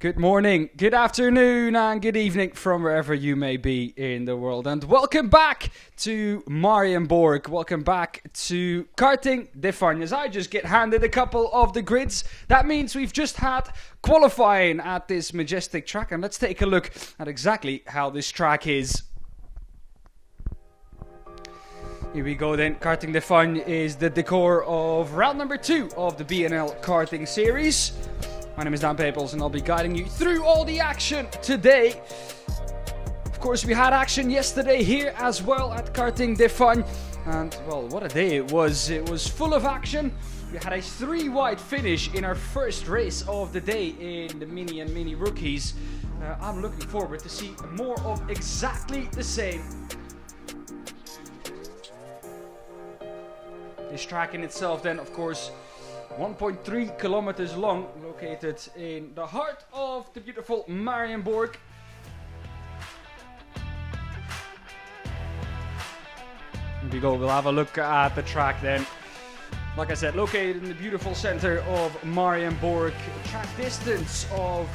Good morning, good afternoon, and good evening from wherever you may be in the world. And welcome back to Mariamborg. Welcome back to Karting DD2. As I just get handed a couple of the grids, that means we've just had qualifying at this majestic track. And let's take a look at exactly how this track is. Here we go then. Karting DD2 is the decor of round number 2 of the BNL karting series. My name is Daan Pepels and I'll be guiding you through all the action today. Of course, we had action yesterday here as well at Karting DD2. And, well, what a day it was. It was full of action. We had a 3-wide finish in our first race of the day in the Mini and Mini Rookies. I'm looking forward to see more of exactly the same. This track in itself then, of course, 1.3 kilometers long, located in the heart of the beautiful Mariamborg. Here we go, we'll have a look at the track then. Like I said, located in the beautiful center of Mariamborg. Track distance of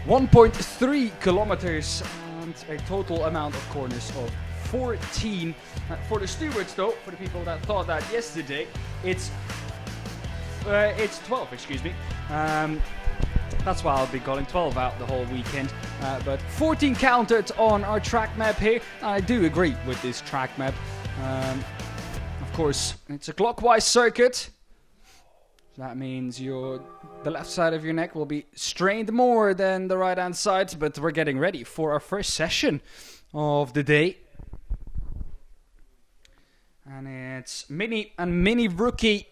1.3 kilometers and a total amount of corners of 14. For the stewards though, for the people that thought that yesterday, it's 12, excuse me. That's why I'll be calling 12 out the whole weekend. But 14 counted on our track map here. I do agree with this track map. Of course, it's a clockwise circuit. That means the left side of your neck will be strained more than the right hand side. But we're getting ready for our first session of the day. And it's Mini and Mini Rookie.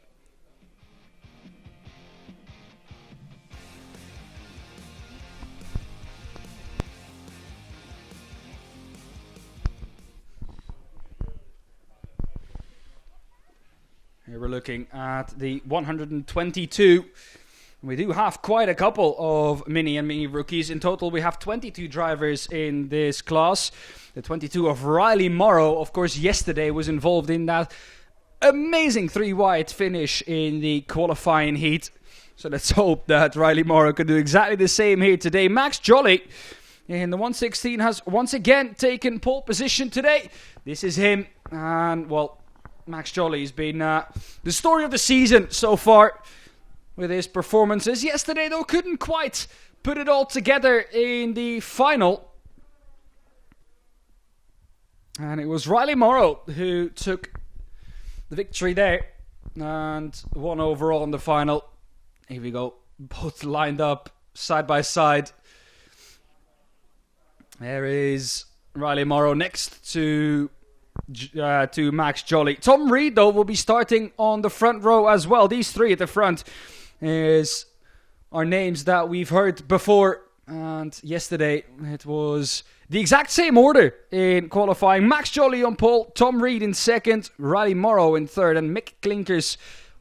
Here we're looking at the 122. We do have quite a couple of Mini and Mini Rookies. In total, we have 22 drivers in this class. The 22 of Riley Morrow, of course, yesterday was involved in that amazing 3-wide finish in the qualifying heat. So let's hope that Riley Morrow can do exactly the same here today. Max Jolly in the 116 has once again taken pole position today. This is him. And, well, Max Jolly has been the story of the season so far with his performances. Yesterday, though, couldn't quite put it all together in the final. And it was Riley Morrow who took the victory there and won overall in the final. Here we go. Both lined up side by side. There is Riley Morrow next to Max Jolly. Tom Reed, though, will be starting on the front row as well. These three at the front are names that we've heard before. And yesterday, it was the exact same order in qualifying. Max Jolly on pole, Tom Reed in second, Riley Morrow in third, and Mick Klinkers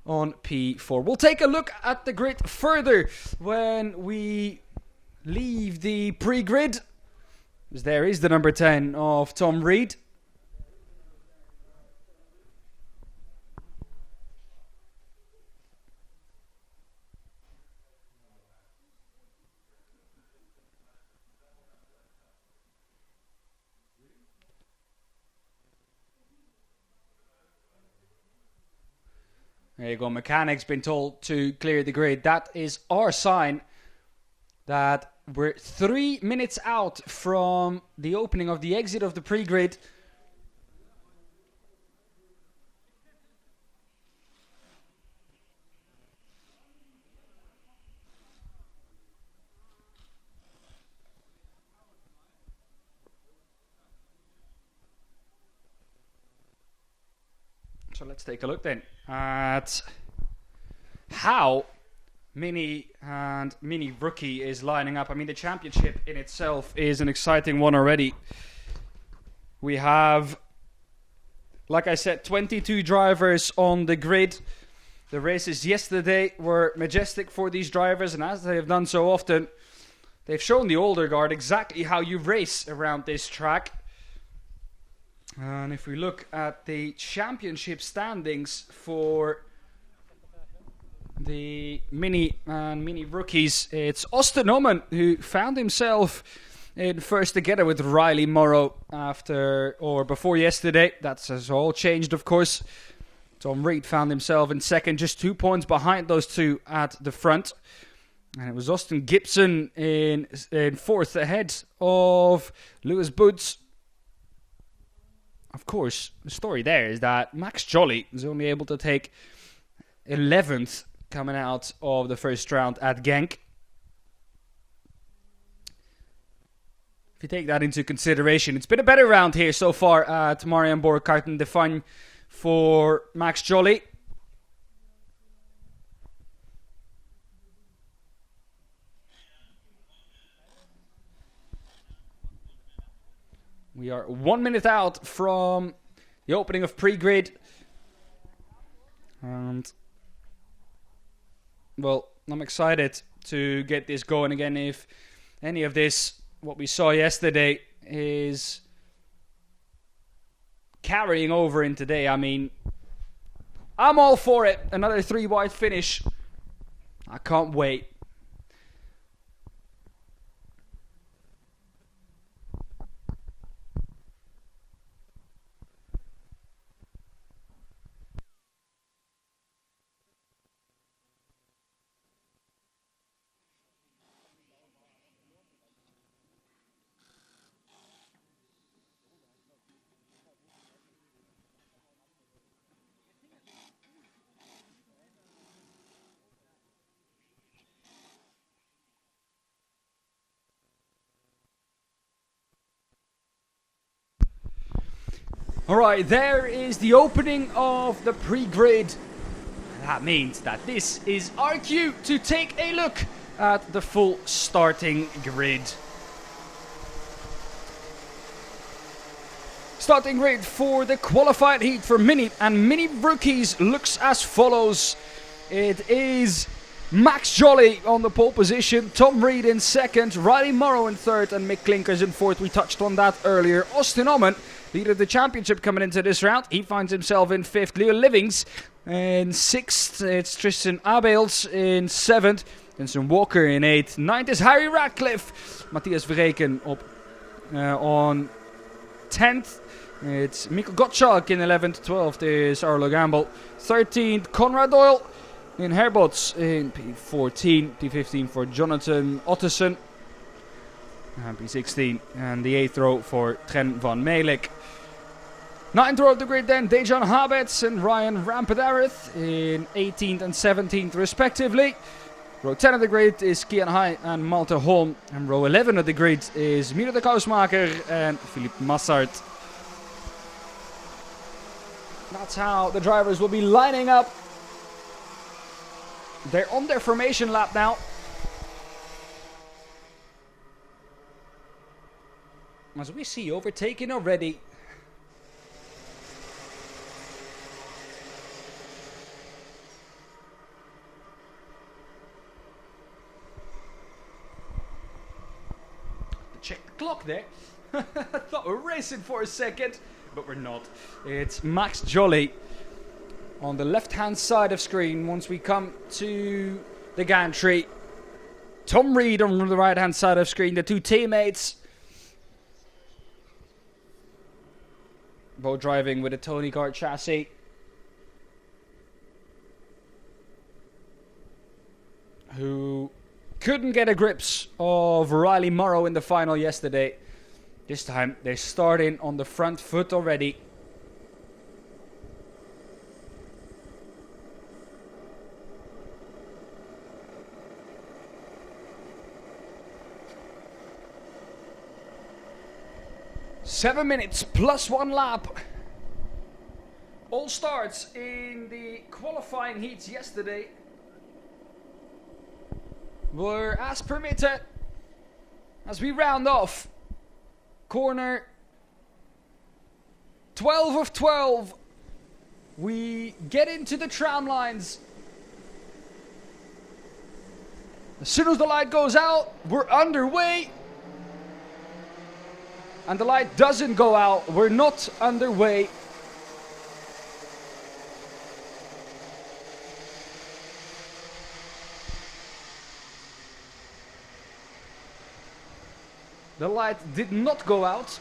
on P4. We'll take a look at the grid further when we leave the pre-grid. There is the number 10 of Tom Reed. There you go, mechanic's been told to clear the grid. That is our sign that we're 3 minutes out from the opening of the exit of the pre-grid. So let's take a look then at how Mini and Mini Rookie is lining up. I mean, the championship in itself is an exciting one already. We have, like I said, 22 drivers on the grid. The races yesterday were majestic for these drivers, and as they have done so often, they've shown the older guard exactly how you race around this track. And if we look at the championship standings for the mini and mini rookies. It's Austin Oman who found himself in first together with Riley Morrow before yesterday. That's all changed, of course. Tom Reed found himself in second, just 2 points behind those two at the front. And it was Austin Gibson in fourth ahead of Lewis Boots. Of course, the story there is that Max Jolly was only able to take 11th coming out of the first round at Genk. If you take that into consideration, it's been a better round here so far at Mariamborg Karting de Fun for Max Jolly. We are 1 minute out from the opening of pre-grid. And, well, I'm excited to get this going again. If any of this, what we saw yesterday, is carrying over in today, I mean, I'm all for it. Another 3-wide finish. I can't wait. Alright, there is the opening of the pre-grid. That means that this is our cue to take a look at the full starting grid. Starting grid for the qualified heat for mini and mini rookies looks as follows. It is Max Jolly on the pole position, Tom Reed in second, Riley Morrow in third, and Mick Klinkers in fourth. We touched on that earlier. Austin Oman, leader of the championship coming into this round. He finds himself in fifth. Leo Livings in sixth. It's Tristan Abels in seventh. Vincent Walker in eighth. Ninth is Harry Radcliffe. Matthias Verreken on 10th. It's Mikkel Gottschalk in 11th. 12th is Arlo Gamble. 13th, Conrad Doyle in Herbots in P14. P15 for Jonathan Ottesen. And P16. And the 8th row for Tren van Melik. 9th row of the grid then, Dejan Habets and Ryan Rampedareth in 18th and 17th respectively. Row 10 of the grid is Kian Hai and Malte Holm. And row 11 of the grid is Miro de Kousmaker and Philippe Massart. That's how the drivers will be lining up. They're on their formation lap now. As we see, overtaken already. Check the clock there. I thought we were racing for a second, but we're not. It's Max Jolly on the left-hand side of screen once we come to the gantry. Tom Reed on the right-hand side of screen, the two teammates. Both driving with a Tony Kart chassis. Who couldn't get a grips of Riley Morrow in the final yesterday. This time they're starting on the front foot already. Seven minutes plus 1 lap. All starts in the qualifying heats yesterday were as permitted. As we round off corner 12 of 12, we get into the tram lines. As soon as the light goes out, we're underway. And the light doesn't go out, we're not underway. The light did not go out.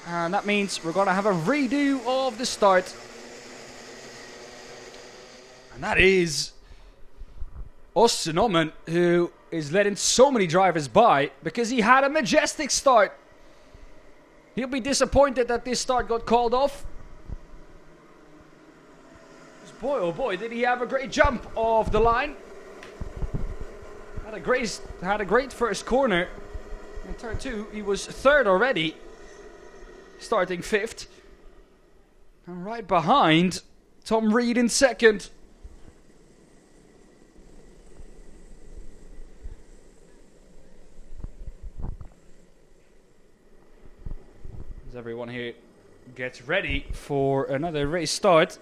And that means we're going to have a redo of the start. And that is Austin Oman, who is letting so many drivers by because he had a majestic start. He'll be disappointed that this start got called off. Boy, oh boy, did he have a great jump off the line. Had a great first corner. In turn 2, he was third already. Starting 5th. And right behind, Tom Reed in 2nd. As everyone here gets ready for another race start.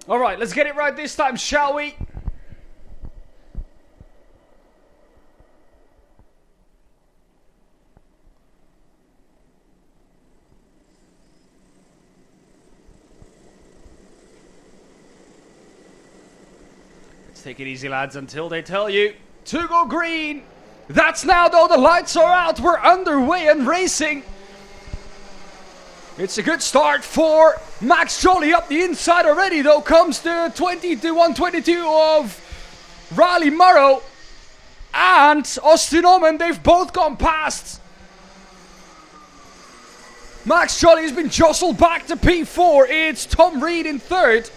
All right, let's get it right this time, shall we? Let's take it easy, lads, until they tell you to go green. That's now, though, the lights are out. We're underway and racing. It's a good start for Max Jolly up the inside already, though. Comes the 122 of Riley Morrow and Austin Oman. They've both gone past. Max Jolly has been jostled back to P4. It's Tom Reed in 3rd.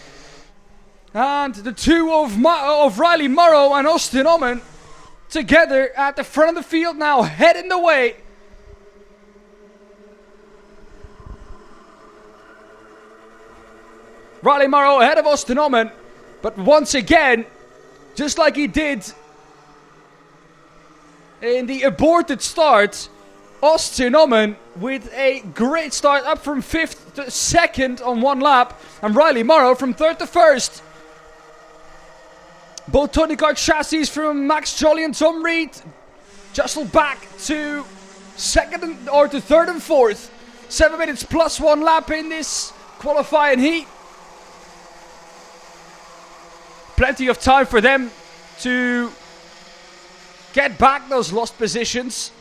And the two of Riley Morrow and Austin Oman together at the front of the field now, heading the way. Riley Morrow ahead of Austin Oman, but once again, just like he did in the aborted start, Austin Oman with a great start, up from 5th to 2nd on 1 lap, and Riley Morrow from 3rd to 1st. Both Tony Kart chassis from Max Jolly and Tom Reed jostled back to 3rd and 4th. 7 minutes plus 1 lap in this qualifying heat. Plenty of time for them to get back those lost positions.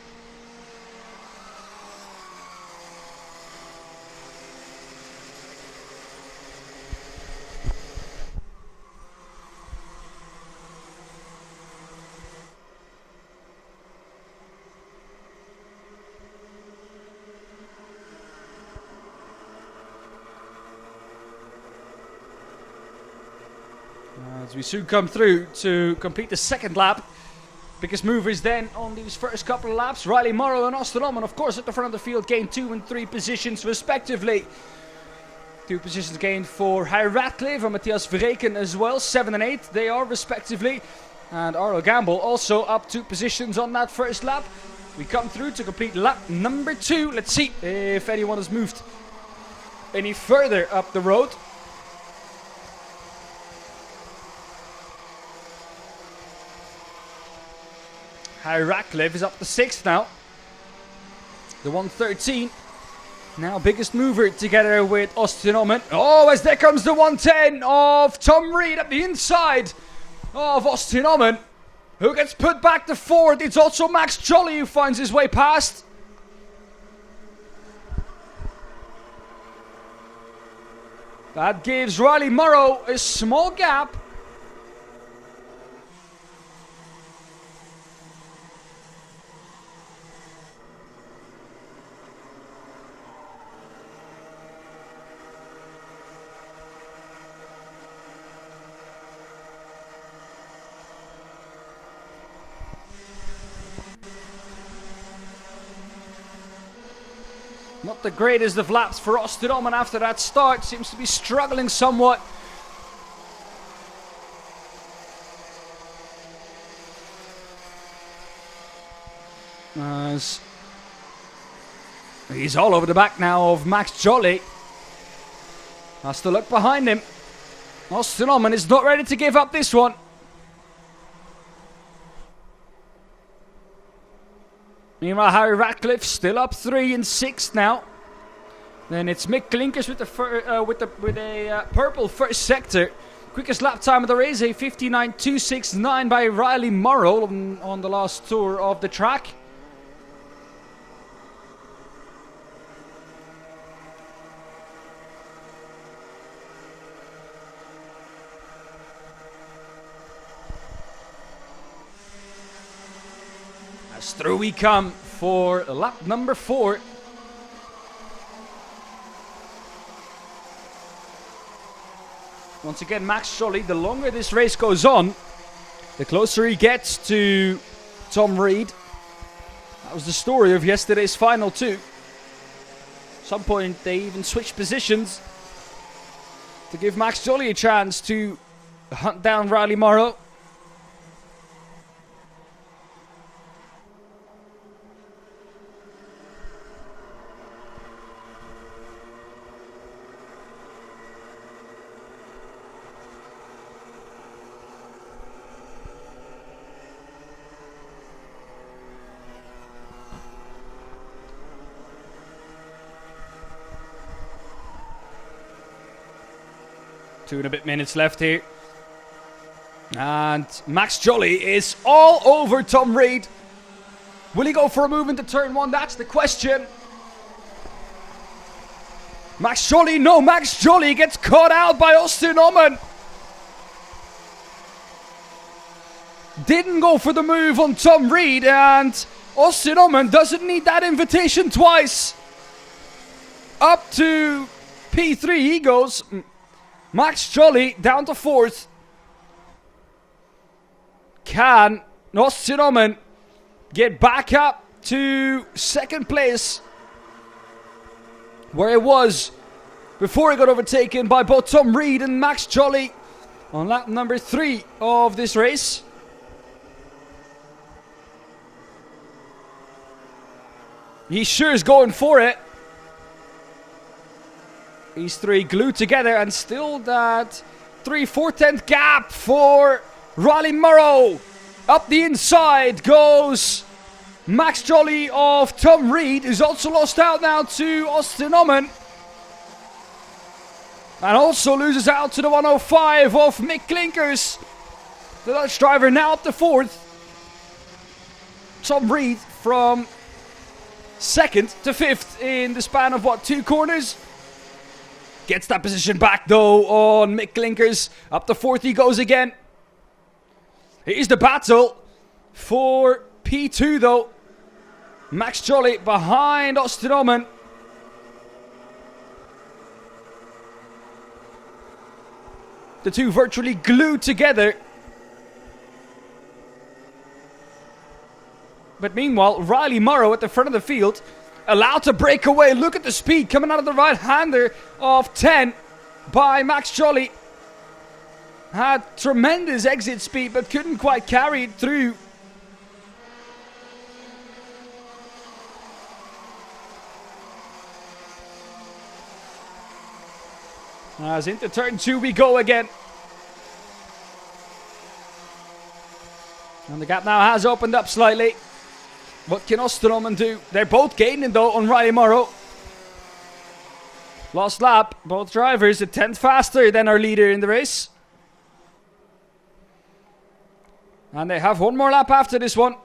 As we soon come through to complete the 2nd lap. Biggest movers then on these first couple of laps. Riley Morrow and Austin Oman, of course, at the front of the field, gained 2 and 3 positions respectively. 2 positions gained for Harry Ratcliffe and Matthias Verreken as well. 7 and 8 they are respectively. And Arlo Gamble also up 2 positions on that first lap. We come through to complete lap number 2. Let's see if anyone has moved any further up the road. Harry Ratcliffe is up to 6th now. The 113. Now biggest mover together with Austin Oman. Oh, as there comes the 110 of Tom Reed up the inside of Austin Oman, who gets put back to 4th. It's also Max Jolly who finds his way past. That gives Riley Morrow a small gap. Not the greatest of laps for Austin Oman after that start. Seems to be struggling somewhat. As he's all over the back now of Max Jolly. Has to look behind him. Austin Oman is not ready to give up this one. Meanwhile, Harry Ratcliffe still up 3 and 6 now. Then it's Mick Klinkers with a purple first sector. Quickest lap time of the race, a 59.269 by Riley Morrow on the last tour of the track. As through we come for lap number 4. Once again, Max Jolly, the longer this race goes on, the closer he gets to Tom Reed. That was the story of yesterday's final too. At some point they even switched positions to give Max Jolly a chance to hunt down Riley Morrow. Two and a bit minutes left here. And Max Jolly is all over Tom Reed. Will he go for a move into turn 1? That's the question. Max Jolly, no, Max Jolly gets caught out by Austin Oman. Didn't go for the move on Tom Reed, and Austin Oman doesn't need that invitation twice. Up to P3 he goes. Max Jolly down to 4th. Can Austin Oman get back up to 2nd place, where it was before he got overtaken by both Tom Reed and Max Jolly on lap number 3 of this race? He sure is going for it. These three glued together, and still that 3/4 gap for Riley Morrow. Up the inside goes Max Jolly of Tom Reed, who's also lost out now to Austin Oman. And also loses out to the 105 of Mick Klinkers. The Dutch driver now up to 4th. Tom Reed from 2nd to 5th in the span of, what, 2 corners? Gets that position back, though, on Mick Klinkers. Up to 4th he goes again. Here's the battle for P2, though. Max Jolly behind Austin Oman. The two virtually glued together. But meanwhile, Riley Morrow at the front of the field, allowed to break away. Look at the speed coming out of the right-hander of 10 by Max Jolly. Had tremendous exit speed, but couldn't quite carry it through. As into turn 2 we go again. And the gap now has opened up slightly. What can Austin Oman do? They're both gaining, though, on Riley Morrow. Last lap, both drivers a 10th faster than our leader in the race. And they have one more lap after this one.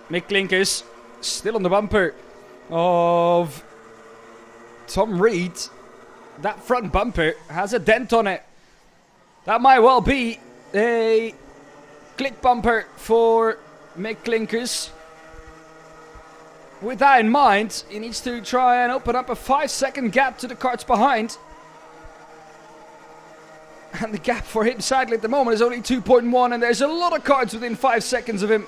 Mick Klinkers still on the bumper of Tom Reed. That front bumper has a dent on it. That might well be a click bumper for Mick Klinkers. With that in mind, he needs to try and open up a 5-second gap to the carts behind. And the gap for him, sadly, at the moment is only 2.1, and there's a lot of carts within 5 seconds of him.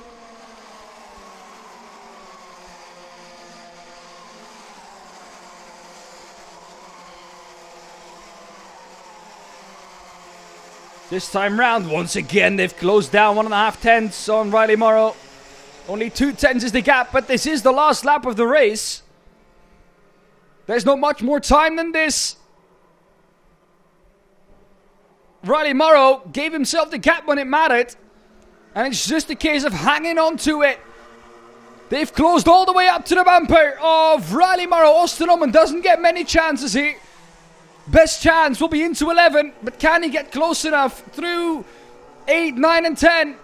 This time round, once again, they've closed down 1.5 tenths on Riley Morrow. Only 2 tenths is the gap, but this is the last lap of the race. There's not much more time than this. Riley Morrow gave himself the gap when it mattered. And it's just a case of hanging on to it. They've closed all the way up to the bumper of Riley Morrow. Austin Oman doesn't get many chances here. Best chance will be into 11. But can he get close enough through 8, 9 and 10?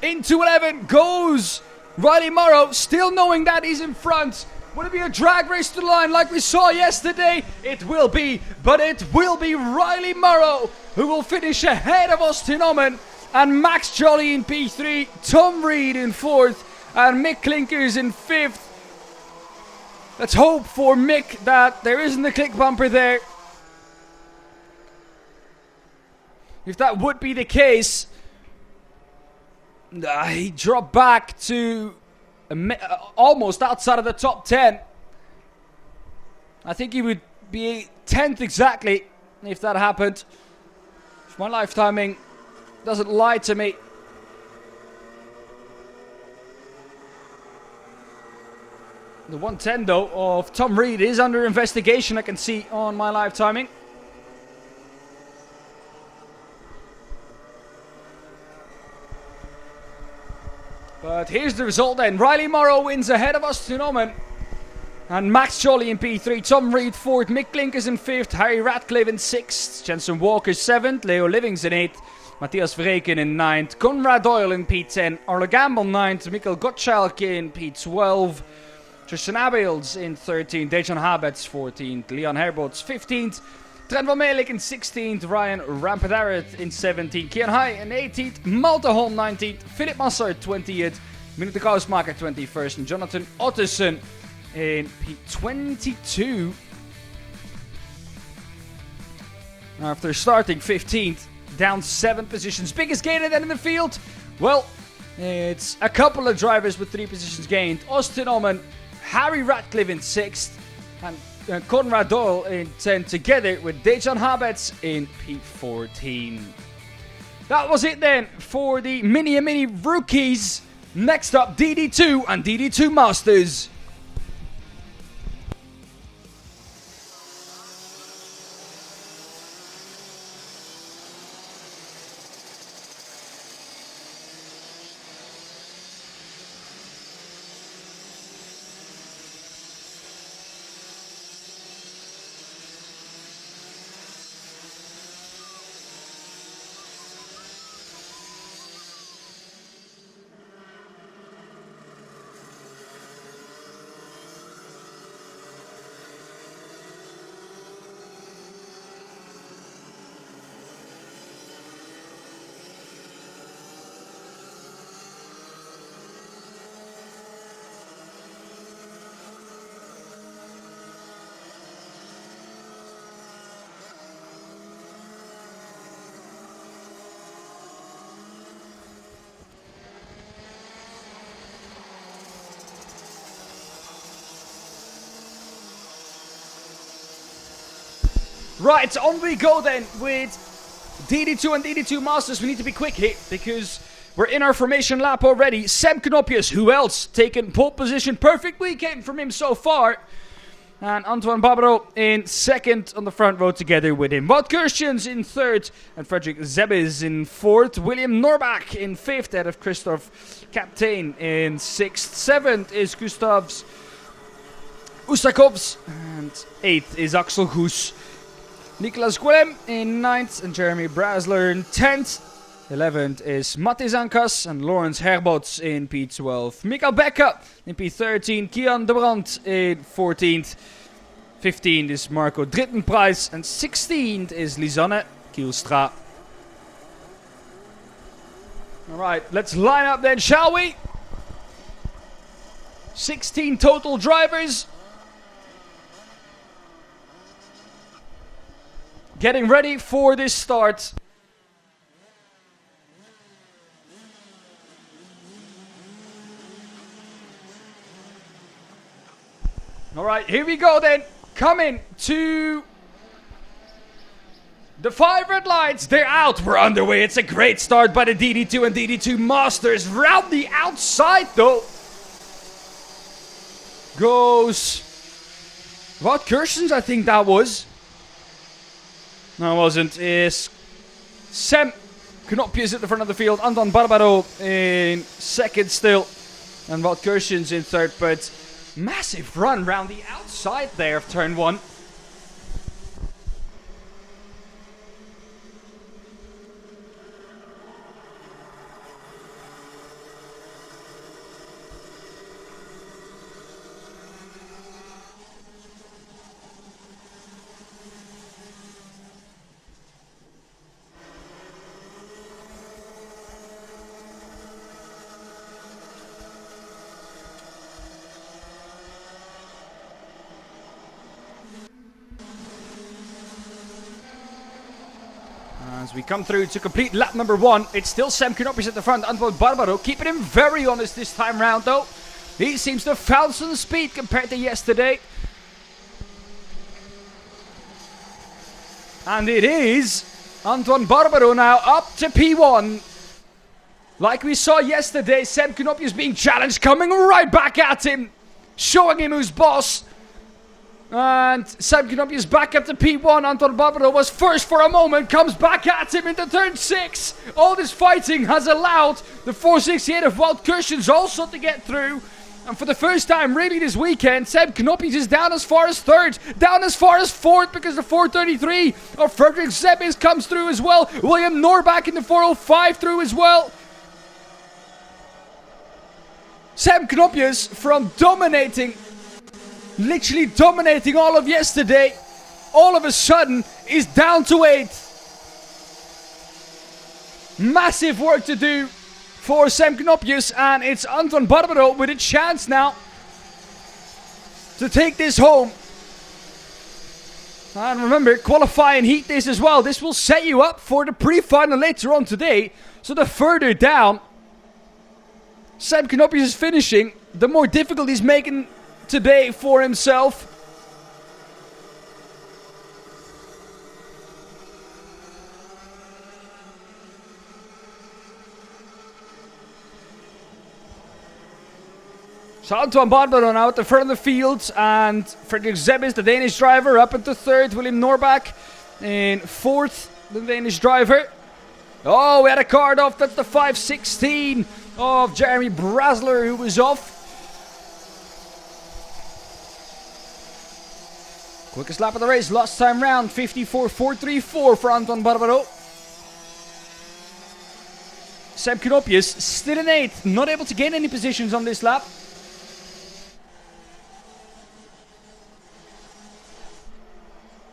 Into 11 goes Riley Morrow, still knowing that he's in front. Will it be a drag race to the line like we saw yesterday? It will be, but it will be Riley Morrow who will finish ahead of Austin Oman. And Max Jolly in P3, Tom Reed in 4th, and Mick Klinkers in 5th. Let's hope for Mick that there isn't a click bumper there. If that would be the case, he dropped back to almost outside of the top 10. I think he would be 10th exactly if that happened. If my live timing doesn't lie to me. The 110 though of Tom Reed is under investigation, I can see on my live timing. But here's the result then. Riley Morrow wins ahead of Austin Oman. And Max Jolly in P3, Tom Reed 4th, Mick Klinkers in 5th, Harry Radcliffe in 6th, Jensen Walker 7th, Leo Livings in 8th, Matthias Verreken in 9th, Conrad Doyle in P10, Arlo Gamble 9th, Mikkel Gottschalk in P12, Tristan Abels in 13th, Dejan Habets 14th, Leon Herbots 15th, Trent van Meelik in 16th, Ryan Rampadaret in 17th, Kian Hai in 18th, Malte Holm 19th, Philip Massard 20th, Minute Kousmaker 21st, and Jonathan Ottersen in P22. After starting 15th, down 7 positions. Biggest gainer then in the field? Well, it's a couple of drivers with 3 positions gained. Austin Oman, Harry Radcliffe in 6th, and Conrad Doyle in 10th, together with Dejan Habets in P14. That was it then for the Mini and Mini rookies. Next up, DD2 and DD2 Masters. Right, on we go then with DD2 and DD2 Masters. We need to be quick here because we're in our formation lap already. Sam Knopius, who else? Taken pole position. Perfect weekend from him so far. And Antoine Barbaro in 2nd on the front row together with him. Wout Kirstjens in 3rd and Frederick Zebes in 4th. William Norbach in 5th out of Christoph Captain in 6th. 7th is Gustavs Ustakovs and 8th is Axel Goes. Nicolas Guillem in 9th and Jeremy Brasler in 10th. 11th is Matti Zankas and Lawrence Herbots in P12. Mikael Becker in P13. Kian de Brandt in 14th. 15th is Marco Drittenprijs and 16th is Lisanne Kielstra. Alright, let's line up then, shall we? 16 total drivers. Getting ready for this start. Alright, here we go then. Coming to the 5 red lights. They're out. We're underway. It's a great start by the DD2 and DD2 Masters. Round the outside though goes Wout Kerstens, I think that was. No, it wasn't. Is Sam Knoppjes at the front of the field. Anton Barbaro in second still. And Wout Kerstens in third. But massive run round the outside there of turn 1. As we come through to complete lap number 1, it's still Sam Knoppjes at the front. Anton Barbaro keeping him very honest this time round though. He seems to have found some speed compared to yesterday. And it is Anton Barbaro now up to P1. Like we saw yesterday, Sam Knoppjes being challenged, coming right back at him. Showing him who's boss. And Sam Knoppjes back up to P1. Anton Barbaro was first for a moment, comes back at him into turn 6. All this fighting has allowed the 468 of Wout Kerstens also to get through. And for the first time really this weekend, Sam Knoppjes is down as far as 3rd, down as far as 4th, because the 433 of Frederik Zebbis comes through as well. William Norbach in the 405 through as well. Sam Knoppjes from dominating, literally dominating all of yesterday, all of a sudden is down to 8th. Massive work to do for Sam Knoppjes, and it's Anton Barbaro with a chance now to take this home. And remember, qualify and heat this as well. This will set you up for the pre-final later on today. So the further down Sam Knoppjes is finishing, the more difficult he's making today for himself. So Anton Barbaro now at the front of the field, and Frederik Zebbis, the Danish driver, up into 3rd. William Norbach in 4th, the Danish driver. Oh, we had a card off. That's the 516 of Jeremy Brasler who was off. Quickest lap of the race last time round, 54.434 for Anton Barbaro. Sam Knoppjes still in 8th, not able to gain any positions on this lap.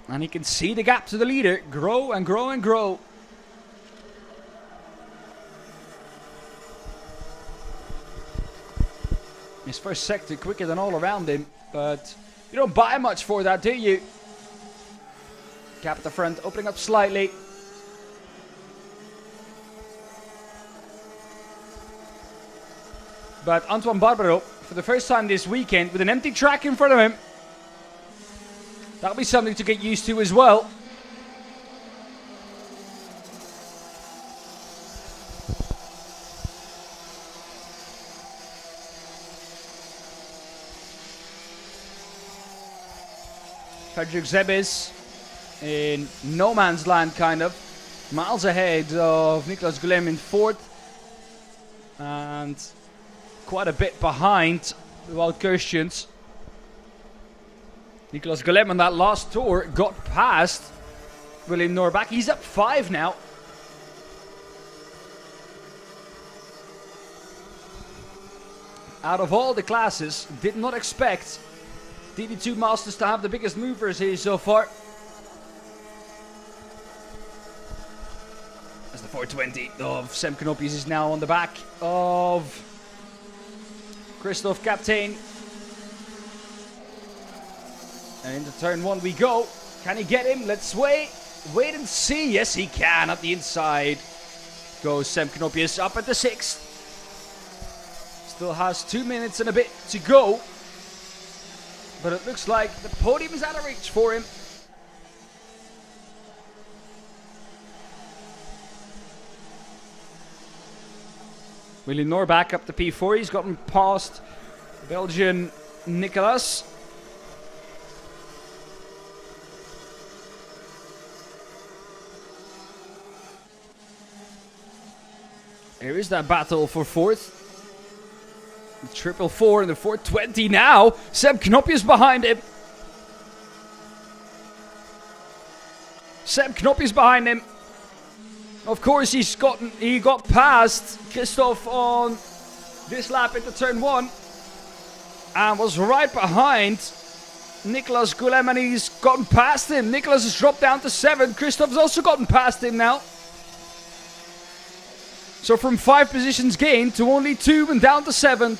And he can see the gap to the leader grow and grow and grow. His first sector quicker than all around him, but you don't buy much for that, do you? Gap at the front, opening up slightly. But Anton Barbaro, for the first time this weekend, with an empty track in front of him, that'll be something to get used to as well. Frederik Zebbis in no man's land, kind of. Miles ahead of Niklas Guillem in 4th. And quite a bit behind Wout Kerstens. Niklas Guillem on that last tour got past William Norbach. He's up 5 now. Out of all the classes, did not expect DD2 Masters to have the biggest movers here so far. As the 420 of Sam Knoppjes is now on the back of Christophe Captain. And into turn 1 we go. Can he get him? Let's wait and see. Yes, he can. At the inside goes Sam Knoppjes up at the 6th. Still has 2 minutes and a bit to go. But it looks like the podium is out of reach for him. William Norbach up to P4. He's gotten past Belgian Nicolas. There is that battle for fourth. The triple four in the 420 now. Seb Knopjes behind him. Seb Knopjes behind him. Of course, he got past Christoph on this lap into turn 1. And was right behind Nicolas Goulem, and he's gotten past him. Nicolas has dropped down to 7. Christoph's also gotten past him now. So from 5 positions gained to only 2 and down to 7th.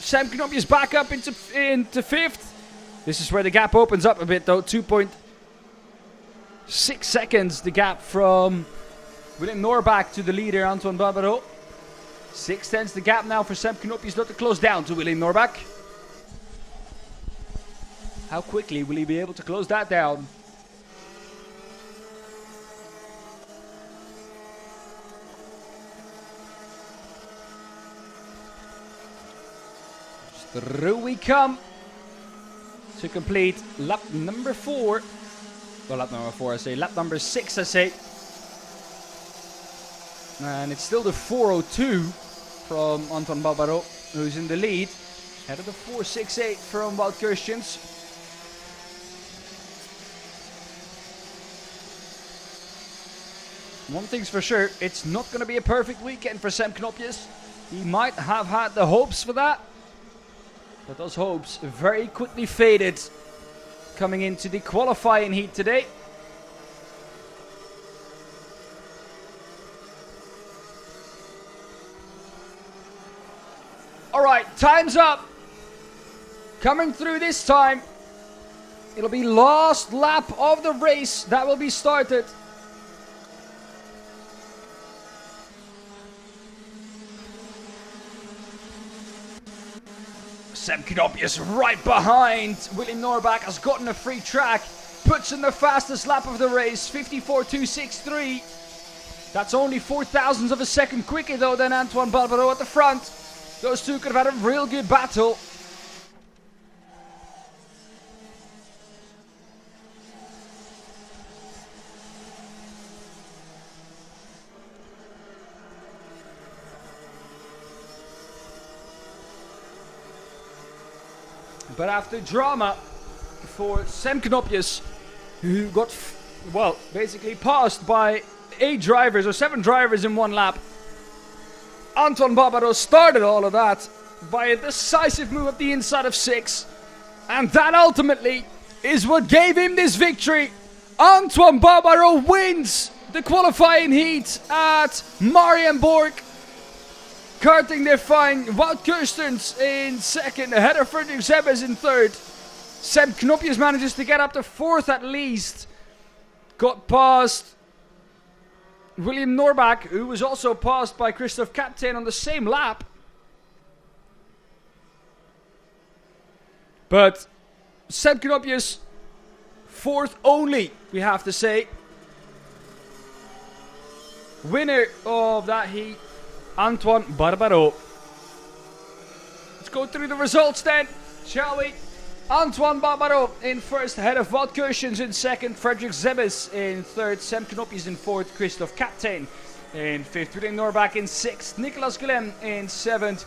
Sam Knopjes back up into 5th. This is where the gap opens up a bit though. 2.6 seconds the gap from Willem Norbach to the leader Antoine Barbaro. 6/10 the gap now for Sam Knopjes not to close down to Willem Norbach. How quickly will he be able to close that down? Through we come to complete lap number 4. Well, lap number 4 I say, lap number 6 I say. And it's still the 4:02 from Anton Barbaro, who's in the lead. Ahead of the 4:68 from Wout Kirstjens. One thing's for sure, it's not going to be a perfect weekend for Sam Knopjes. He might have had the hopes for that. But those hopes very quickly faded coming into the qualifying heat today. Alright, time's up. Coming through this time. It'll be last lap of the race that will be started. Sam Knopjes right behind. Willem Norbach has gotten a free track. Puts in the fastest lap of the race. 54.263. That's only 0.004 of a second quicker though than Antoine Barbaro at the front. Those two could have had a real good battle. But after drama for Sam Knopjes, who got, well, basically passed by 8 drivers or 7 drivers in one lap, Antoine Barbaro started all of that by a decisive move at the inside of 6. And that ultimately is what gave him this victory. Antoine Barbaro wins the qualifying heat at Mariamborg. Karting their fine. Wout Kirstjens in second, ahead of Frederik Zebbes in third. Seb Knopjes manages to get up to 4th at least. Got past Willem Norbach, who was also passed by Christoph Kaptein on the same lap. But Seb Knopjes, 4th only, we have to say. Winner of that heat, Antoine Barbaro. Let's go through the results then, shall we? Antoine Barbaro in first, ahead of Wout Kirstjens in second, Frederik Zebbes in third, Sam Knopjes in fourth, Christoph Kaptein in fifth, Willem Norbach in sixth, Nicolas Goulem in seventh,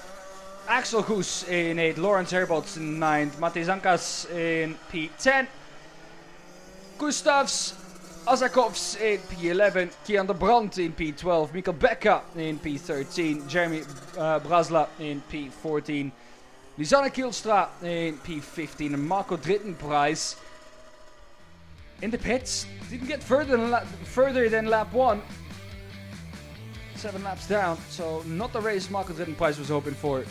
Axel Goes in eighth, Lawrence Herbots in ninth, Matej Zankas in P10, Gustavs Azakovs in P11, Kian de Brandt in P12, Mikkel Becker in P13, Jeremy Brasla in P14, Lisanne Kielstra in P15 and Marco Drittenprijs in the pits. Didn't get further than lap 1. 7 laps down, so not the race Marco Drittenprijs was hoping for.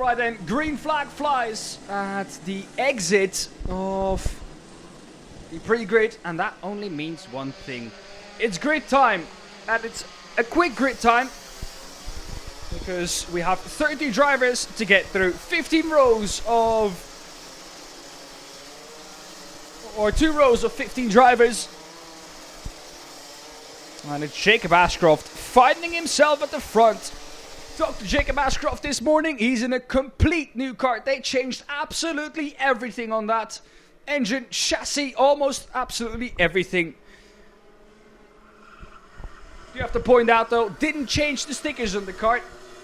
Alright then, green flag flies at the exit of the pre-grid, and that only means one thing. It's grid time, and it's a quick grid time, because we have 30 drivers to get through, 15 rows of, or 2 rows of 15 drivers. And it's Jacob Ashcroft finding himself at the front. Talked to Jacob Ashcroft this morning. He's in a complete new kart. They changed absolutely everything on that. Engine, chassis, almost absolutely everything. You have to point out though, didn't change the stickers on the kart.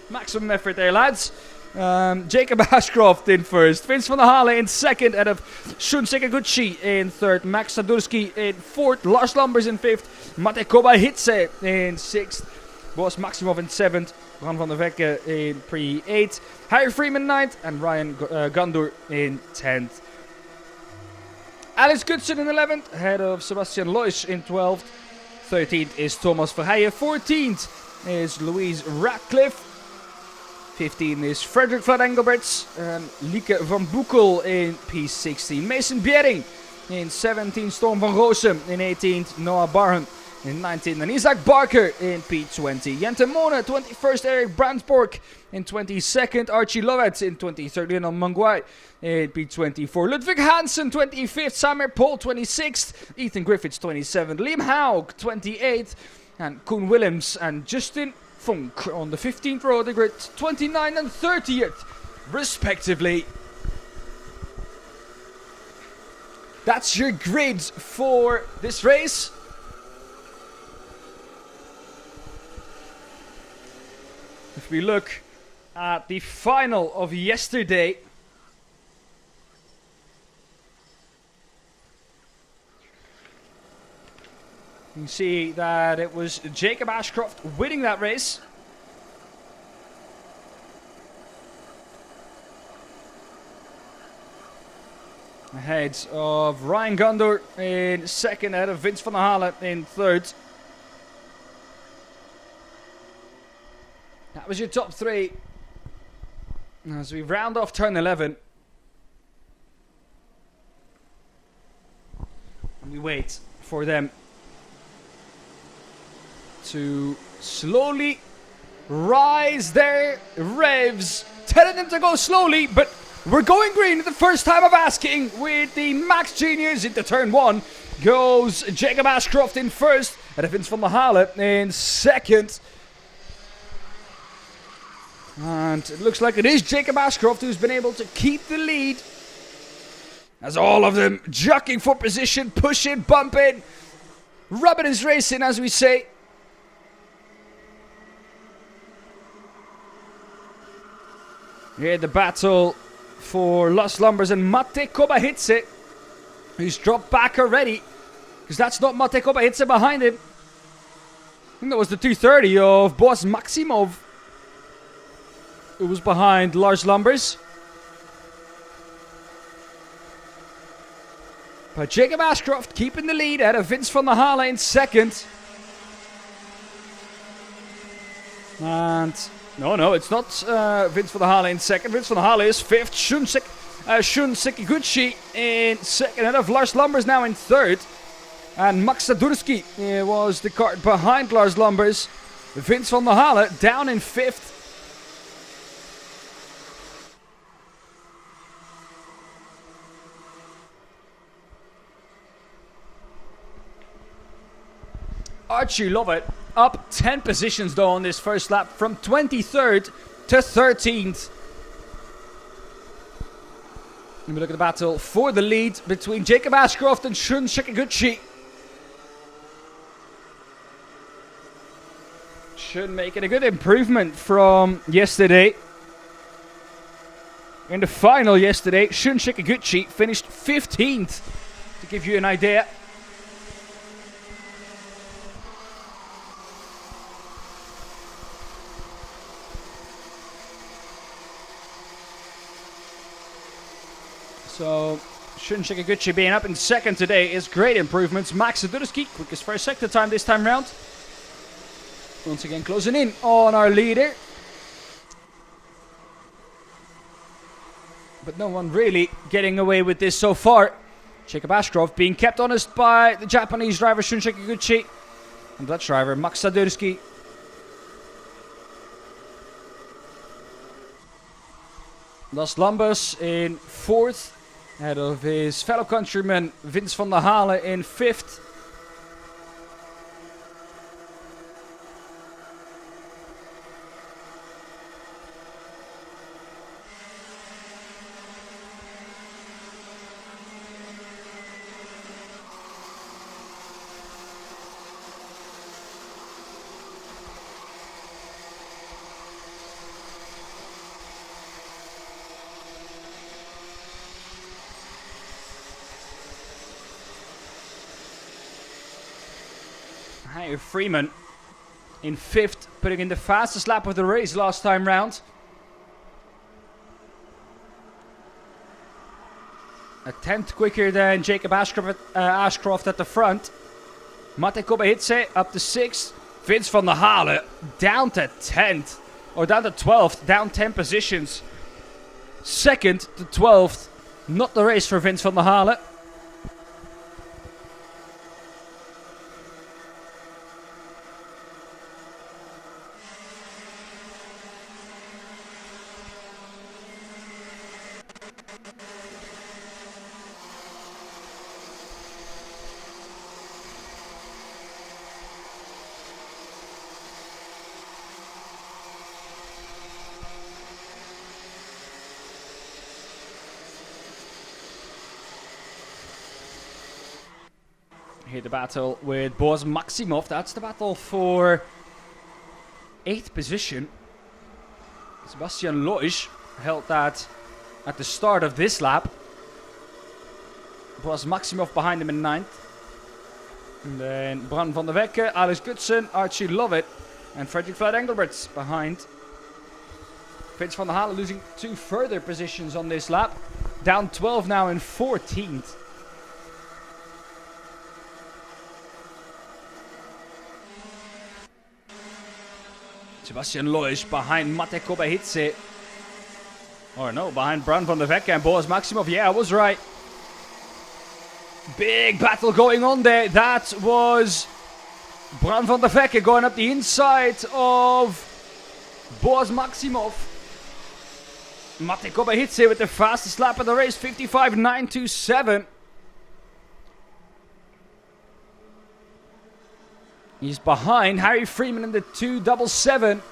Maximum effort there, lads. Jacob Ashcroft in first. Vince van der Hale in second. Out of Shun Sekiguchi in third. Max Sadurski in fourth. Lars Lambers in fifth. Mate Koba-Hitze in sixth. Boas Maximov in seventh. Ron van der Vekke in pre-8. Harry Freeman ninth. And Ryan Gandur in 10th. Alex Goodson in 11th. Ahead of Sebastian Lois in 12th. 13th is Thomas Verheijen. 14th is Louise Radcliffe. 15 is Frederick Vlad Engelberts. Lieke van Boekel in P16. Mason Bjerring in 17. Storm van Roosem in 18th. Noah Barham in 19th. And Isaac Barker in P20. Jente Mone 21st. Eric Brandsborg in 22nd. Archie Lovett in 23rd. Lionel Manguai in P24. Ludwig Hansen 25th. Samir Paul 26th. Ethan Griffiths 27th. Liam Haug 28th. And Koen Willems and Justin Funk on the 15th row of the grid, 29th and 30th, respectively. That's your grid for this race. If we look at the final of yesterday, you can see that it was Jacob Ashcroft winning that race. Ahead of Ryan Gandur in second, ahead of Vince van der Hale in third. That was your top three. As we round off turn 11. And we wait for them to slowly rise their revs, telling them to go slowly, but we're going green at the first time of asking with the Max Genius into turn 1. Goes Jacob Ashcroft in first, and Vince van der Hale in second. And it looks like it is Jacob Ashcroft who's been able to keep the lead, as all of them jockeying for position, pushing, bumping, rubbing his racing, as we say. Here the battle for Lars Lambers and Mate Koba-Hitze, who's dropped back already, because that's not Mate Koba-Hitze behind him. I think that was the 230 of Boas Maximov, who was behind Lars Lambers. But Jacob Ashcroft keeping the lead out of Vince van der Hale in second. And no, it's not Vince van der Hale in second. Vince van der Hale is fifth. Shun Sekiguchi in second. Ahead of Lars Lambers now in third. And Max Sadurski was the kart behind Lars Lambers. Vince van der Hale down in fifth. Archie Lovett up 10 positions though on this first lap, from 23rd to 13th. And we look at the battle for the lead between Jacob Ashcroft and Shun Sekiguchi. Shun making a good improvement from yesterday. In the final yesterday, Shun Sekiguchi finished 15th, to give you an idea. So, Shun Sekiguchi being up in second today is great improvements. Max Sadurski, quickest first sector time this time round. Once again closing in on our leader. But no one really getting away with this so far. Jacob Ashcroft being kept honest by the Japanese driver Shunshiki Gucci and Dutch driver Max Sadurski. Las Lambas in 4th, ahead of his fellow countryman Vince van der Halen in 5th. Freeman in 5th, putting in the fastest lap of the race last time round. A 10th quicker than Jacob Ashcroft at the front. Mate Kobehitse up to 6th. Vince van der Halen down to 10th. Or down to 12th, down 10 positions. 2nd to 12th. Not the race for Vince van der Halen. Here the battle with Boaz Maximov. That's the battle for 8th position. Sebastian Loisch held that at the start of this lap. Boaz Maximov behind him in 9th. And then Bran van der Wekke, Alex Gutsen, Archie Lovett and Frederick Vlad Engelbert behind. Vince van der Halen losing 2 further positions on this lap. Down 12 now in 14th. Sebastian Loisch behind Mate Kobehitse. Or no, behind Bran van der Wekke and Boaz Maximov. Yeah, I was right. Big battle going on there. That was Bran van der Wekke going up the inside of Boaz Maximov. Mate Kobehitse with the fastest lap of the race, 55.927. He's behind Harry Freeman in the 277.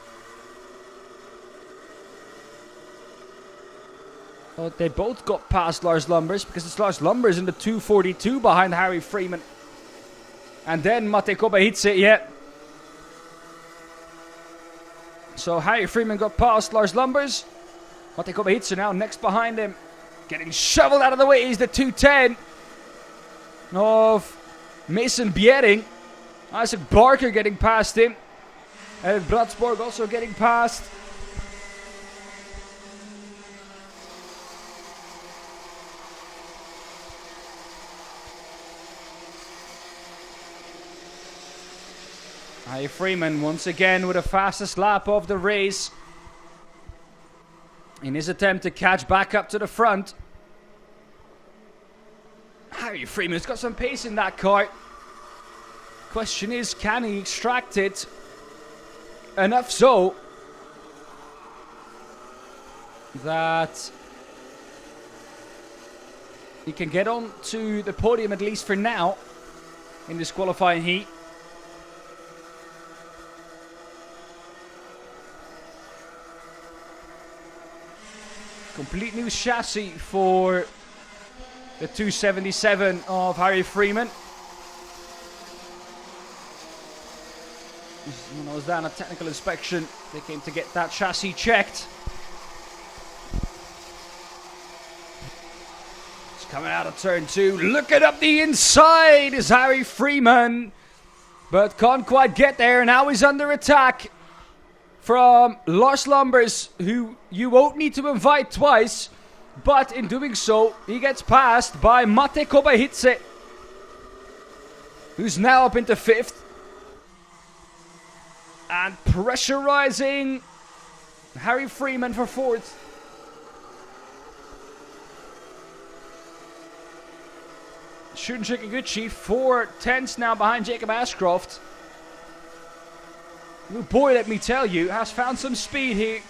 Oh, they both got past Lars Lumbers because it's Lars Lumbers in the 242 behind Harry Freeman. And then Mate Kobehitse, yeah. So Harry Freeman got past Lars Lumbers. Mate Kobehitse now next behind him. Getting shoveled out of the way. He's the 210 of Mason Bjerring. Isaac Barker getting past him. Eric Bratsborg also getting past. Harry Freeman once again with the fastest lap of the race. In his attempt to catch back up to the front. Harry Freeman's got some pace in that car. Question is, can he extract it enough so that he can get on to the podium at least for now in this qualifying heat. Complete new chassis for the 277 of Harry Freeman. When I was down at technical inspection, they came to get that chassis checked. It's coming out of turn 2. Looking up the inside is Harry Freeman. But can't quite get there. Now he's under attack from Lars Lumbers, who you won't need to invite twice. But in doing so, he gets passed by Mate Kobehitse, who's now up into 5th. And pressurizing Harry Freeman for 4th. Shunji Kikuchi, 4 tenths now behind Jacob Ashcroft. Oh boy, let me tell you, has found some speed here.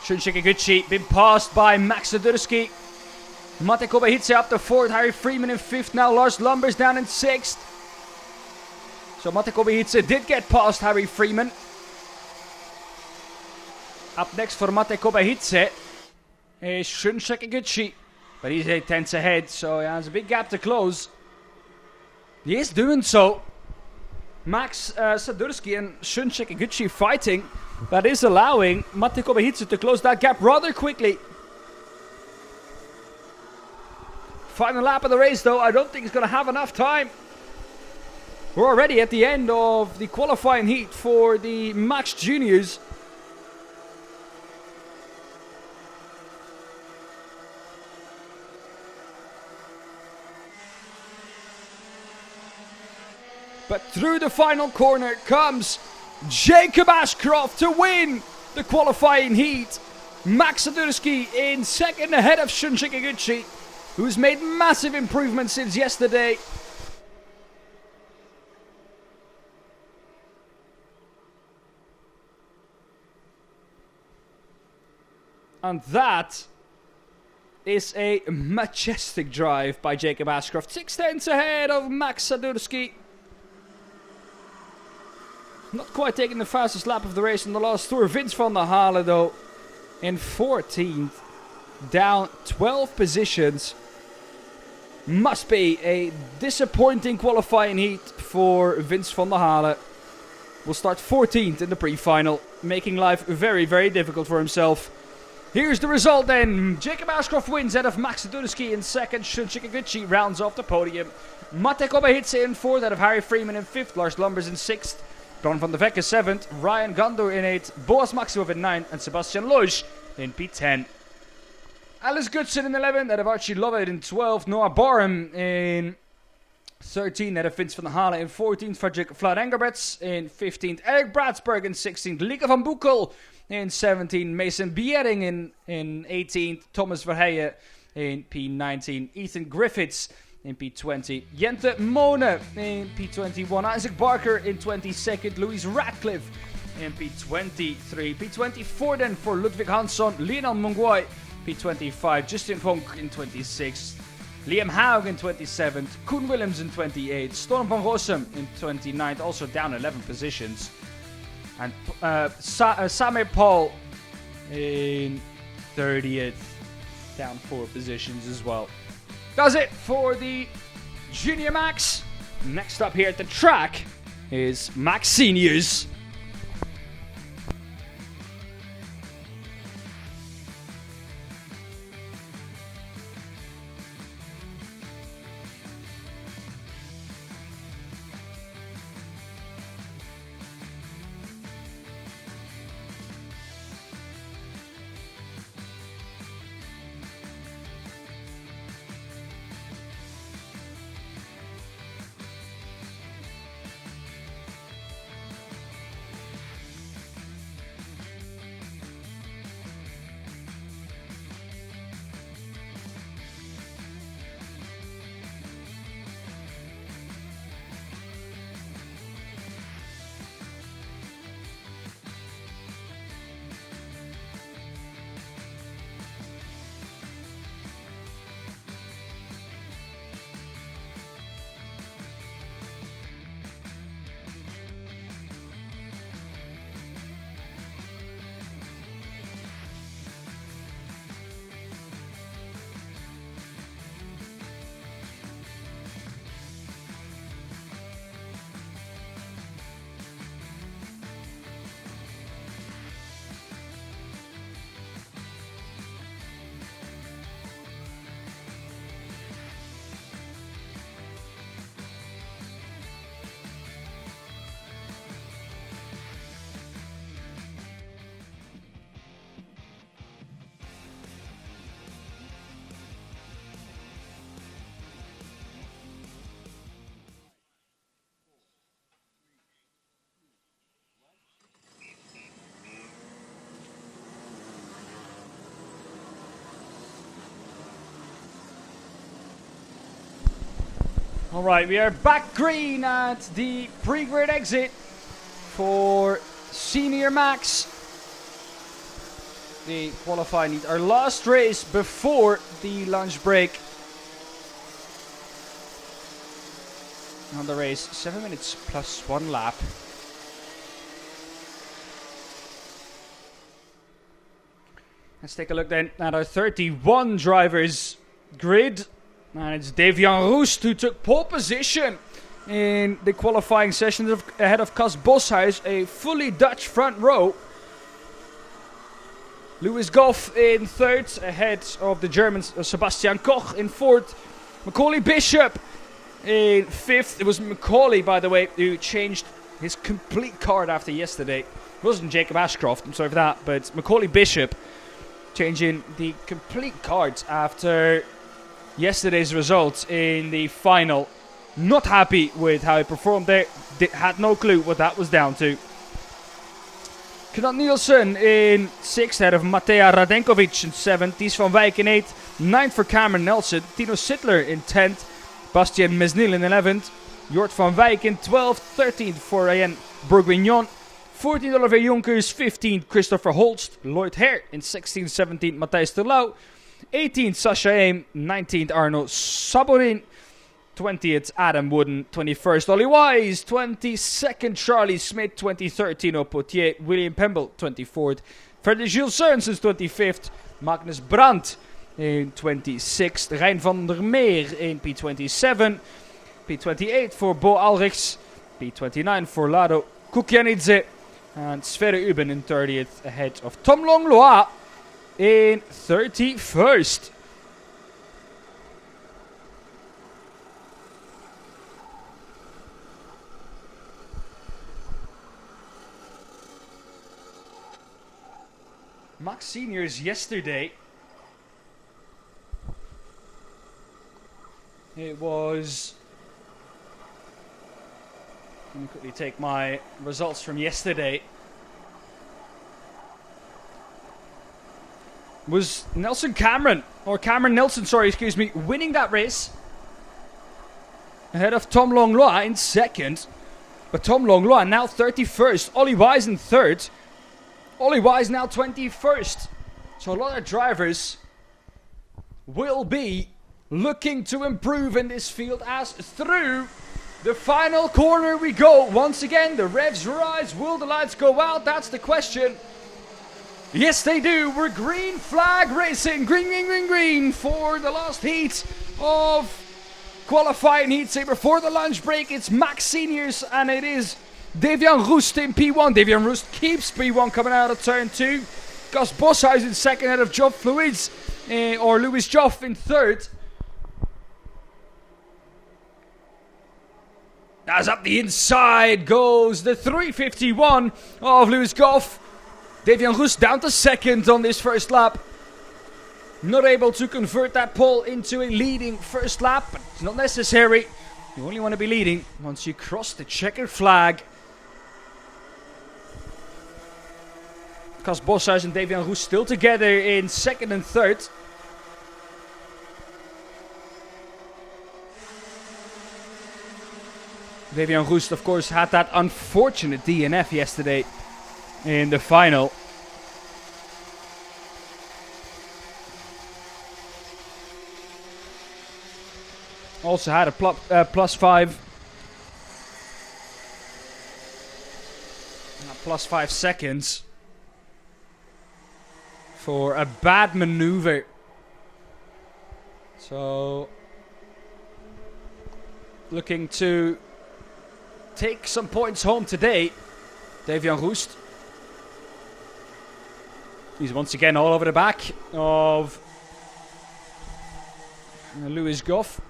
Shunji Kikuchi been passed by Max Sadurski. Mate Kobahice up to 4th, Harry Freeman in 5th now, Lars Lumbers down in 6th. So Mate Kobahice did get past Harry Freeman. Up next for Mate Kobahice is Shunji Kikuchi. But he's 8 tenths ahead, so he has a big gap to close. He is doing so. Max Sadurski and Shunji Kikuchi fighting. That is allowing Mate Kobahice to close that gap rather quickly. Final lap of the race though, I don't think he's going to have enough time. We're already at the end of the qualifying heat for the Max Juniors. But through the final corner comes Jacob Ashcroft to win the qualifying heat. Max Sadurski in 2nd ahead of Shunji Kikuchi, who's made massive improvements since yesterday. And that is a majestic drive by Jacob Ashcroft. 6 tenths ahead of Max Sadurski. Not quite taking the fastest lap of the race in the last tour. Vince van der Halen though in 14th. Down 12 positions. Must be a disappointing qualifying heat for Vince van der Halen. Will start 14th in the pre-final, making life very, very difficult for himself. Here's the result then. Jacob Ashcroft wins out of Max Sadurski in 2nd. Shunji Kikuchi rounds off the podium. Mate Kobahice in 4th out of Harry Freeman in 5th. Lars Lumbers in 6th. Don van der Vecke 7th. Ryan Gandur in 8th. Boas Maximov in 9th. And Sebastian Loge in P10. Alice Goodson in 11th out of Archie Lovett in 12th. Noah Barham in 13th out of Vince van der Halen in 14th. Fredrik Vlad Engelberts in 15th. Eric Bratsberg in 16th. Lieke van Boekel in 17th. Mason Biering in 18th. Thomas Verheijen in P19. Ethan Griffiths in P20. Jente Mone in P21. Isaac Barker in 22nd. Louise Radcliffe in P23. P24 then for Ludwig Hansson. Lionel Mongwai P25. Justin Vonk in 26th. Liam Haug in 27th. Koen Willems in 28th. Storm van Rossum in 29th. Also down 11 positions. And Samir Paul in 30th. Down 4 positions as well. Does it for the Junior Max. Next up here at the track is Max Seniors. Alright, we are back green at the pre-grid exit for Senior Max. The qualifying heat, our last race before the lunch break. On the race, 7 minutes plus 1 lap. Let's take a look then at our 31 drivers grid. And it's Devian Roest who took pole position in the qualifying session ahead of Cas Boshuis, a fully Dutch front row. Louis Goff in third, ahead of the Germans Sebastian Koch in fourth. Macaulay Bishop in fifth. It was Macaulay, by the way, who changed his complete card after yesterday. It wasn't Jacob Ashcroft, I'm sorry for that, but Macaulay Bishop changing the complete cards after yesterday's results in the final. Not happy with how he performed there. Had no clue what that was down to. Knut Nielsen in 6th, ahead of Matej Radenkovic in 7th. Ties van Wijk in 8th. 9th for Cameron Nelson. Tino Sittler in 10th. Bastien Mesnil in 11th. Jort van Wijk in 12th. 13th for Ryan Bourguignon. 14th Oliver Jonkers. 15th Christopher Holst. Lloyd Hare in 16th. 17th Matthijs Terlouw. 18th Sasha Aim. 19th Arno Saborin. 20th Adam Wooden, 21st Ollie Wise, 22nd Charlie Smith, 23rd Tino Potier, William Pemble 24th, Freddy Jules Seunsens 25th, Magnus Brandt in 26th, Rijn van der Meer in P27, P28 for Bo Alrichs, P29 for Lado Kukianidze, and Sverre Uben in 30th, ahead of Tom Longlois in 31st. Max Seniors yesterday, it was, let me quickly take my results from yesterday, was Cameron Nelson, excuse me, winning that race ahead of Tom Longlois in 2nd, but Tom Longlois now 31st, Ollie Wise in 3rd, Ollie Wise now 21st. So a lot of drivers will be looking to improve in this field as through the final corner we go. Once again, the revs rise. Will the lights go out? That's the question. Yes, they do. We're green flag racing. Green, green, green, green for the last heat of qualifying heat. Say before the lunch break, it's Max Seniors and it is Devian Roest in P1. Devian Roest keeps P1 coming out of turn 2. Cas Boshuis in 2nd, ahead of Joff Fluids, or Louis Joff in 3rd. As up the inside goes the 351 of Louis Goff. Devian Roest down to 2nd on this first lap. Not able to convert that pole into a leading first lap, but it's not necessary. You only want to be leading once you cross the checkered flag. Cas Boshuis and Devian Roest still together in 2nd and 3rd. Devian Roest, of course, had that unfortunate DNF yesterday in the final. Also had a plus 5 seconds for a bad maneuver. So looking to take some points home today, Devian Roest. He's once again all over the back of Louis Goff.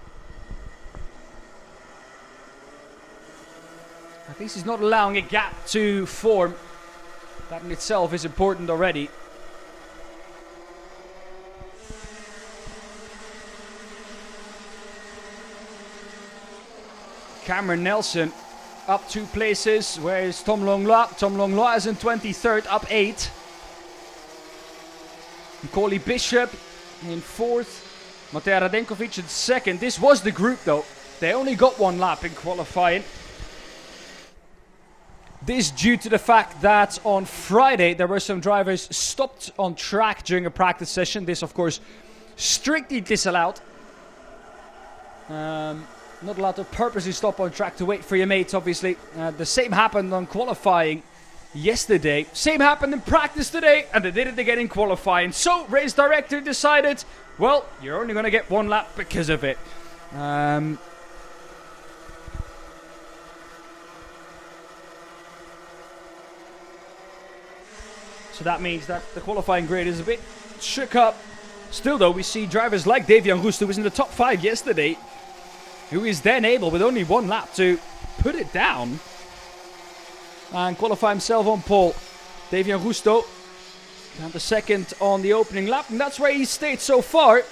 At least he's not allowing a gap to form. That in itself is important already. Cameron Nelson up 2 places. Where is Tom Longlois? Tom Longlois is in 23rd, up 8. Macaulay Bishop in 4th. Matej Radenkovic in 2nd. This was the group though. They only got 1 lap in qualifying. This due to the fact that on Friday there were some drivers stopped on track during a practice session. This, of course, strictly disallowed. Not allowed to purposely stop on track to wait for your mates, obviously. The same happened on qualifying yesterday. Same happened in practice today, and they did it again in qualifying. So, race director decided, well, you're only going to get 1 lap because of it. So that means that the qualifying grid is a bit shook up. Still, though, we see drivers like Davian Roest, who was in the top 5 yesterday, who is then able, with only 1 lap, to put it down and qualify himself on pole. Davian Roest got the second on the opening lap, and that's where he stayed so far.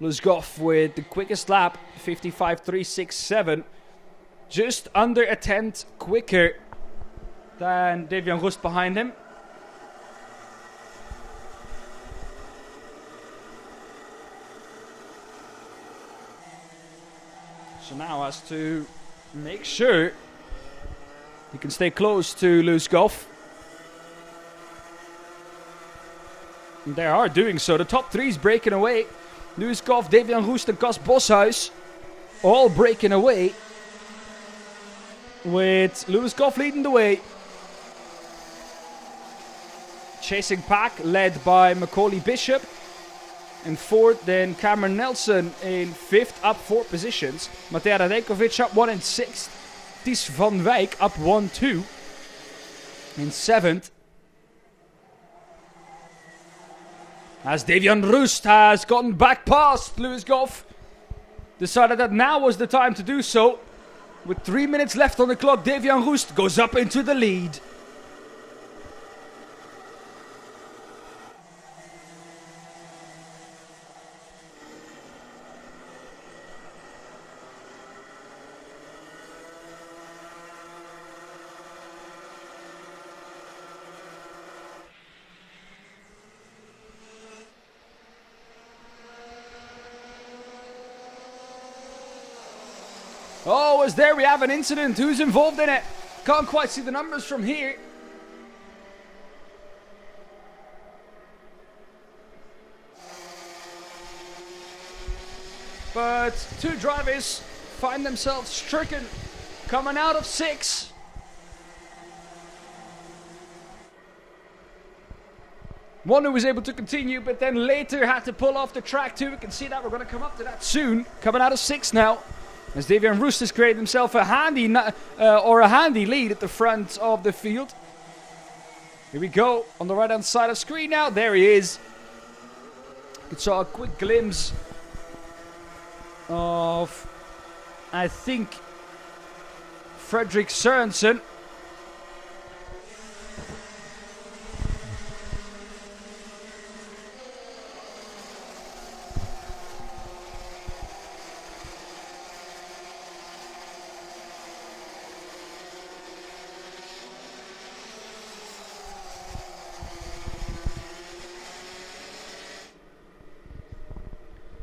Lewis Goff with the quickest lap, 55.367, just under a tenth quicker than Davian Roest behind him. So now has to make sure he can stay close to Lewis Goff. And they are doing so. The top 3 is breaking away. Lewis Goff, Davian Roest and Cas Boshuis all breaking away, with Lewis Goff leading the way. Chasing pack led by Macaulay Bishop in 4th, then Cameron Nelson in 5th, up 4 positions. Matej Radenkovic up 1 in 6th. Ties van Wijk up 1-2 in 7th. As Davian Roest has gotten back past Lewis Goff, decided that now was the time to do so. With 3 minutes left on the clock, Davian Roest goes up into the lead. Oh, as there we have an incident. Who's involved in it? Can't quite see the numbers from here. But 2 drivers find themselves stricken coming out of 6. One who was able to continue, but then later had to pull off the track too. We can see that. We're going to come up to that soon. Coming out of 6 now. As Davian Roest has created himself a handy lead at the front of the field. Here we go on the right hand side of screen now. There he is. You saw a quick glimpse of, I think, Fredrik Sørensen.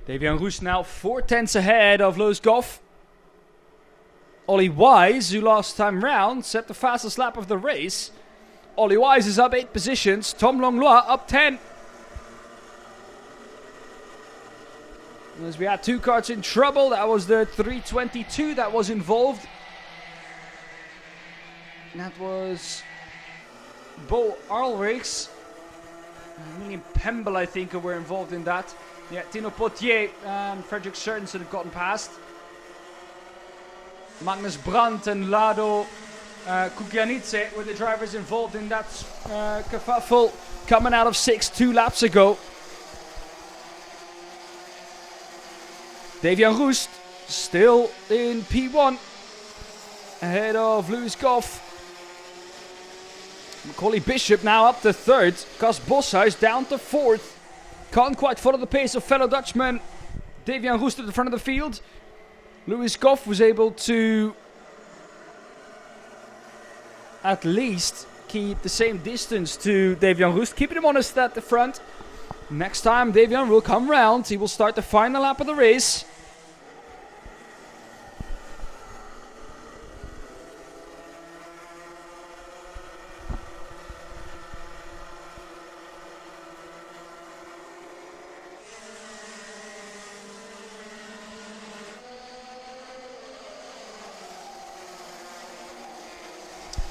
Davian Roest now 4 tenths ahead of Lewis Goff. Ollie Wise, who last time round set the fastest lap of the race. Ollie Wise is up 8 positions. Tom Langlois up 10. And as we had 2 cars in trouble, that was the 322 that was involved. And that was Bo Ulrichs. William Pemble, I think, were involved in that. Yeah, Tino Potier and Fredrik Sørensen have gotten past. Magnus Brandt and Lado Kukjanice were the drivers involved in that kerfuffle coming out of 6 2 laps ago. Davian Roest still in P1 ahead of Lewis Goff. Macaulay Bishop now up to 3rd. Cas Boshuis down to 4th. Can't quite follow the pace of fellow Dutchman Davian Roest at the front of the field. Lewis Goff was able to at least keep the same distance to Davian Roest, keeping him honest at the front. Next time Davian will come round, he will start the final lap of the race.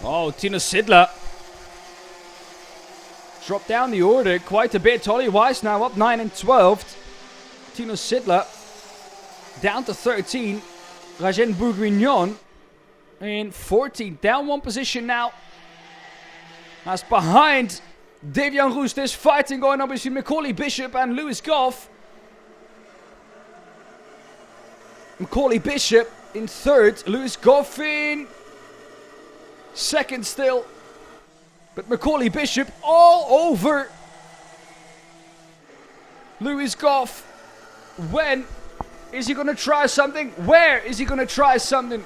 Oh, Tino Sidler dropped down the order quite a bit. Ollie Weiss now up 9 and 12th. Tino Sidler down to 13. Rajen Bourguignon in 14th. Down one position now. That's behind Davian Roest. There's fighting going on between Macaulay Bishop and Lewis Goff. Macaulay Bishop in third. Lewis Goff in second still. But Macaulay Bishop all over Lewis Goff. When is he going to try something? Where is he going to try something?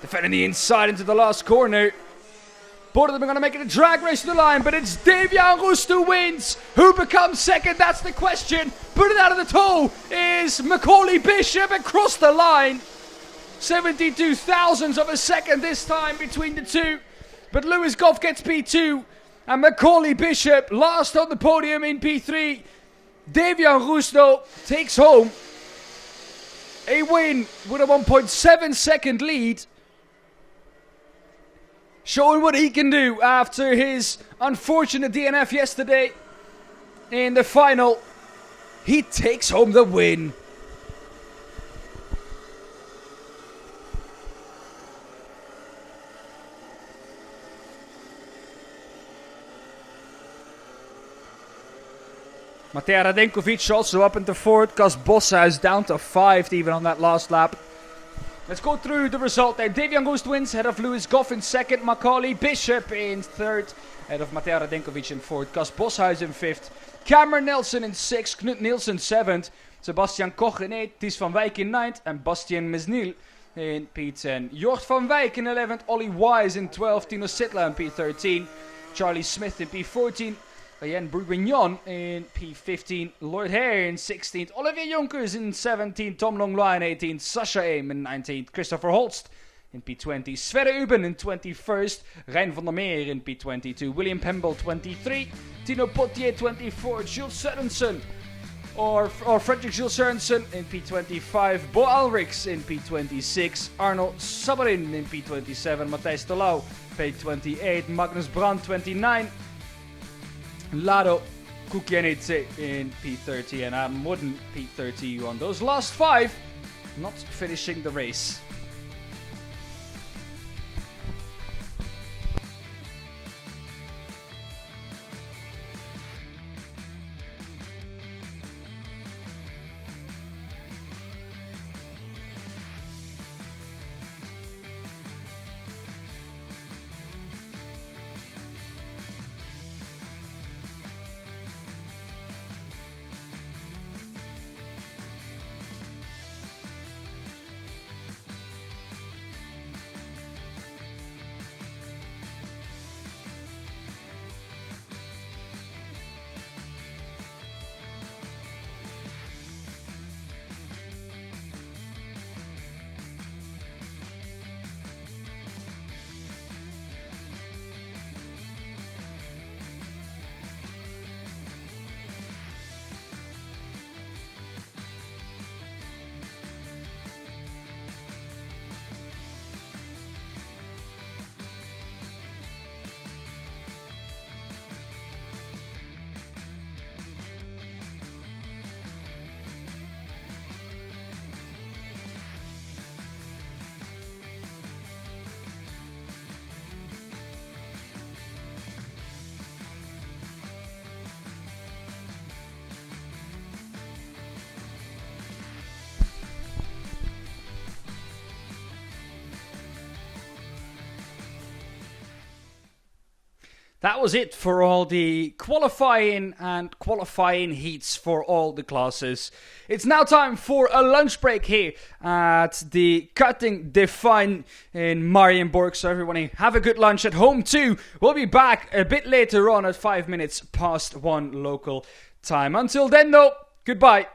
Defending the inside into the last corner. Both of them are going to make it a drag race to the line, but it's Davian Roest who wins. Who becomes second? That's the question. Put it out of the toe is Macaulay Bishop across the line. 72 thousandths of a second this time between the two. But Lewis Goff gets P2 and Macaulay Bishop last on the podium in P3. Davian Roest though takes home a win with a 1.7 second lead. Showing what he can do after his unfortunate DNF yesterday in the final. He takes home the win. Matej Radenkovic also up into fourth. Gus Boshuis down to 5th even on that last lap. Let's go through the result there. Davian Roest wins, head of Lewis Goff in second. Macaulay Bishop in third, head of Matej Radenkovic in fourth. Gus Boshuis in fifth. Cameron Nelson in sixth. Knut Nielsen seventh. Sebastian Koch in eighth. Ties van Wijk in ninth. And Bastien Mesnil in P10. Jort van Wijk in 11th. Ollie Wise in 12th. Tino Sidler in P13. Charlie Smith in P14. Rajen Bourguignon in P15, Lloyd Hare in 16th, Olivier Jonkers in 17th, Tom Longlois in 18th, Sascha Eem in 19th, Christopher Holst in P20, Sverre Uben in 21st, Rijn van der Meer in P22, William Pemble 23, Tino Potier 24, Jules Sørensen or Frederick Jules Sørensen in P25, Bo Alriks in P26, Arno Sabarin in P27, Matthijs de Lauw P28, Magnus Brand 29, Lado Kukienice in P30 and Adam Wooden P31. Those last 5 not finishing the race. That was it for all the qualifying and qualifying heats for all the classes. It's now time for a lunch break here at the Karting Define in Mariamborg. So everyone have a good lunch at home too. We'll be back a bit later on at 5 minutes past 1 local time. Until then though, goodbye.